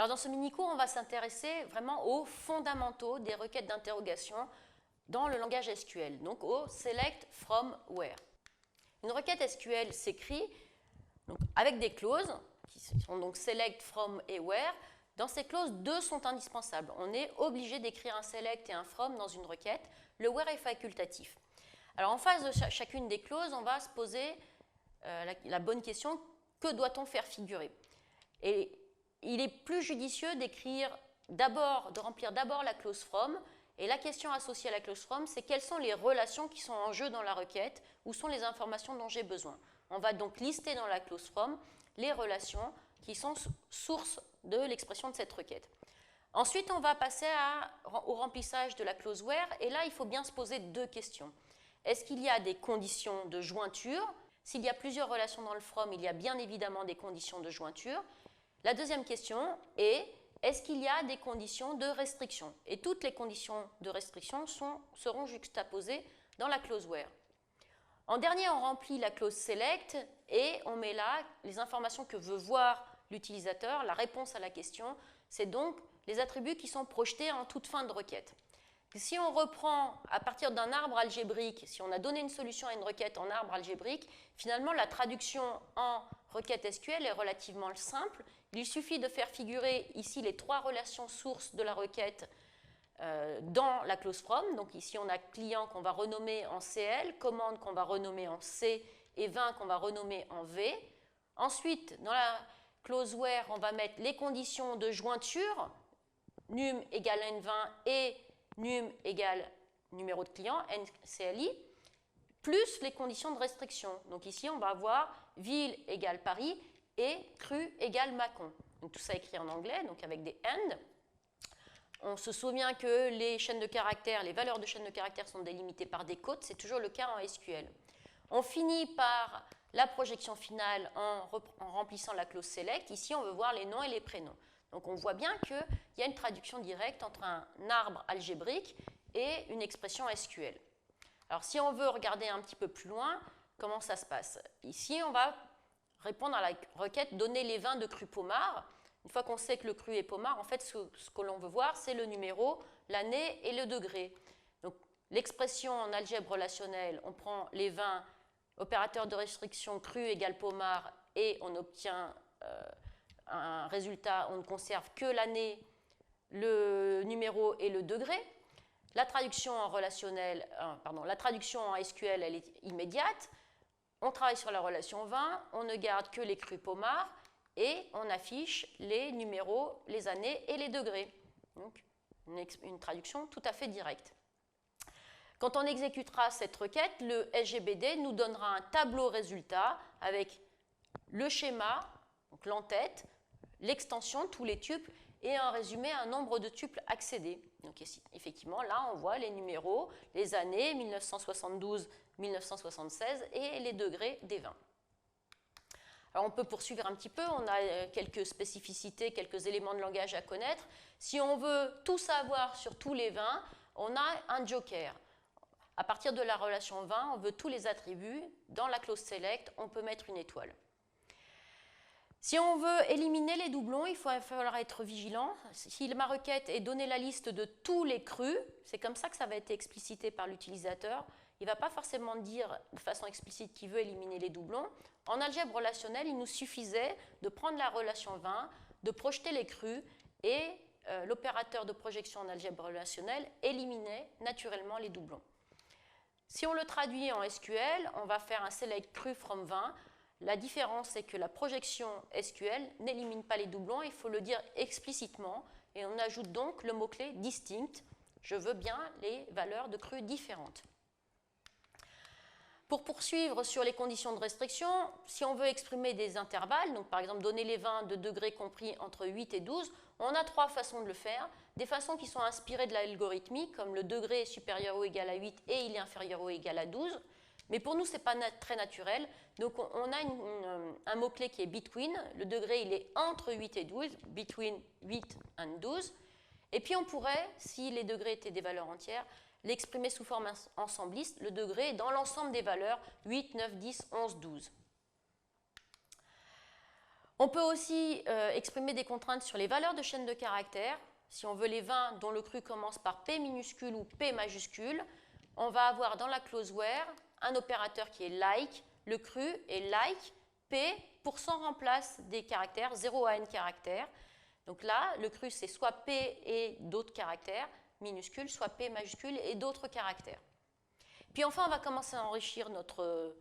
Alors dans ce mini-cours, on va s'intéresser vraiment aux fondamentaux des requêtes d'interrogation dans le langage SQL, donc au select from where. Une requête SQL s'écrit avec des clauses qui sont donc select from et where. Dans ces clauses, deux sont indispensables. On est obligé d'écrire un select et un from dans une requête. Le where est facultatif. Alors en face de chacune des clauses, on va se poser la bonne question, que doit-on faire figurer? Et il est plus judicieux d'écrire d'abord, de remplir d'abord la clause from. Et la question associée à la clause from, c'est quelles sont les relations qui sont en jeu dans la requête, où sont les informations dont j'ai besoin. On va donc lister dans la clause from les relations qui sont source de l'expression de cette requête. Ensuite, on va passer au remplissage de la clause where, et là, il faut bien se poser deux questions. Est-ce qu'il y a des conditions de jointure? S'il y a plusieurs relations dans le from, il y a bien évidemment des conditions de jointure. La deuxième question est, est-ce qu'il y a des conditions de restriction? Et toutes les conditions de restriction seront juxtaposées dans la clause where. En dernier, on remplit la clause select et on met là les informations que veut voir l'utilisateur. La réponse à la question, c'est donc les attributs qui sont projetés en toute fin de requête. Si on reprend à partir d'un arbre algébrique, si on a donné une solution à une requête en arbre algébrique, finalement la traduction en requête SQL est relativement simple. Il suffit de faire figurer ici les trois relations sources de la requête dans la clause from. Donc ici on a client qu'on va renommer en CL, commande qu'on va renommer en C et 20 qu'on va renommer en V. Ensuite, dans la clause where, on va mettre les conditions de jointure, num égale n20 et num égale numéro de client, NCLI, plus les conditions de restriction. Donc ici, on va avoir ville égale Paris et cru égale Mâcon. Donc tout ça écrit en anglais, donc avec des AND. On se souvient que les chaînes de caractères, les valeurs de chaînes de caractères sont délimitées par des côtes, c'est toujours le cas en SQL. On finit par la projection finale en remplissant la clause select. Ici, on veut voir les noms et les prénoms. Donc on voit bien qu'il y a une traduction directe entre un arbre algébrique et une expression SQL. Alors si on veut regarder un petit peu plus loin, comment ça se passe? Ici, on va répondre à la requête « Donner les vins de cru Pommard ». Une fois qu'on sait que le cru est Pommard, en fait, ce que l'on veut voir, c'est le numéro, l'année et le degré. Donc l'expression en algèbre relationnelle, on prend les vins, opérateur de restriction cru égale Pommard, et on obtient un résultat, on ne conserve que l'année, le numéro et le degré. La traduction en relationnel, la traduction en SQL, elle est immédiate. On travaille sur la relation 20, on ne garde que les crus Pommard et on affiche les numéros, les années et les degrés. Donc, une traduction tout à fait directe. Quand on exécutera cette requête, le SGBD nous donnera un tableau résultat avec le schéma, donc l'entête, l'extension, tous les tuples, et en résumé, un nombre de tuples accédés. Donc ici, effectivement, là, on voit les numéros, les années, 1972, 1976, et les degrés des vins. Alors, on peut poursuivre un petit peu, on a quelques spécificités, quelques éléments de langage à connaître. Si on veut tout savoir sur tous les vins, on a un joker. À partir de la relation 20, on veut tous les attributs. Dans la clause select, on peut mettre une étoile. Si on veut éliminer les doublons, il va falloir être vigilant. Si ma requête est donner la liste de tous les crus, c'est comme ça que ça va être explicité par l'utilisateur. Il ne va pas forcément dire de façon explicite qu'il veut éliminer les doublons. En algèbre relationnelle, il nous suffisait de prendre la relation 20, de projeter les crus et l'opérateur de projection en algèbre relationnelle éliminait naturellement les doublons. Si on le traduit en SQL, on va faire un select cru from 20. La différence, c'est que la projection SQL n'élimine pas les doublons, il faut le dire explicitement, et on ajoute donc le mot-clé distinct. Je veux bien les valeurs de cru différentes. Pour poursuivre sur les conditions de restriction, si on veut exprimer des intervalles, donc par exemple donner les vins de degrés compris entre 8 et 12, on a trois façons de le faire. Des façons qui sont inspirées de l'algorithmique, comme le degré est supérieur ou égal à 8 et il est inférieur ou égal à 12. Mais pour nous, ce n'est pas très naturel. Donc, on a un mot-clé qui est between. Le degré, il est entre 8 et 12, between 8 and 12. Et puis, on pourrait, si les degrés étaient des valeurs entières, l'exprimer sous forme ensembliste. Le degré est dans l'ensemble des valeurs 8, 9, 10, 11, 12. On peut aussi exprimer des contraintes sur les valeurs de chaîne de caractères. Si on veut les 20 dont le cru commence par P minuscule ou P majuscule, on va avoir dans la clause where un opérateur qui est like, le cru est like, P, % remplace des caractères, 0 à n caractères. Donc là, le cru c'est soit P et d'autres caractères minuscules, soit P majuscule et d'autres caractères. Puis enfin, on va commencer à enrichir notre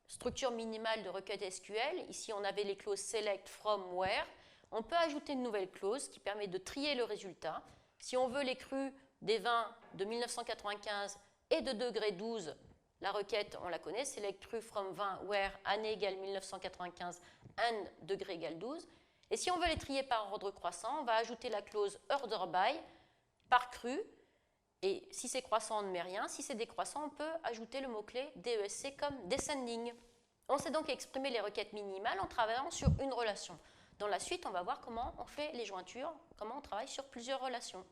structure minimale de requête SQL. Ici, on avait les clauses select, from, where. On peut ajouter une nouvelle clause qui permet de trier le résultat. Si on veut les crus des 20 de 1995 et de degré 12, la requête, on la connaît, select true from 20, where année égale 1995, and degré égale 12. Et si on veut les trier par ordre croissant, on va ajouter la clause order by par cru. Et si c'est croissant, on ne met rien. Si c'est décroissant, on peut ajouter le mot-clé DESC comme descending. On sait donc exprimer les requêtes minimales en travaillant sur une relation. Dans la suite, on va voir comment on fait les jointures, comment on travaille sur plusieurs relations.